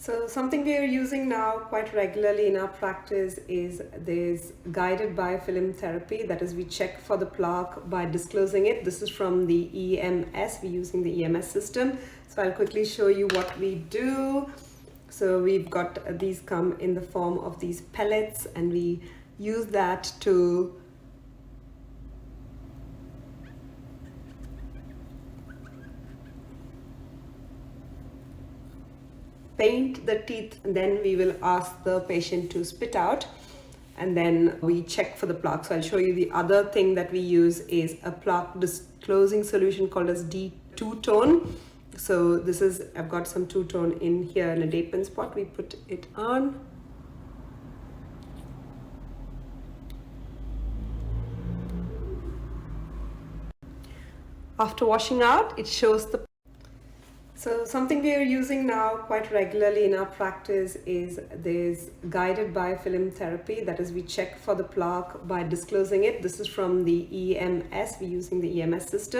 So something we are using now quite regularly in our practice is this guided biofilm therapy. That is, we check for the plaque by disclosing it. This is from the EMS. We're using the EMS system. So I'll quickly show you what we do. So we've got these come in the form of these pellets, and we use that to paint the teeth, and then we will ask the patient to spit out, and then we check for the plaque. So I'll show you the other thing that we use is a plaque disclosing solution called as two-tone. So this is, I've got some two-tone in here in a Dapen spot. We put it on. After washing out, it shows the. So something we are using now quite regularly in our practice is this guided biofilm therapy. That is, we check for the plaque by disclosing it. This is from the EMS. We're using the EMS system.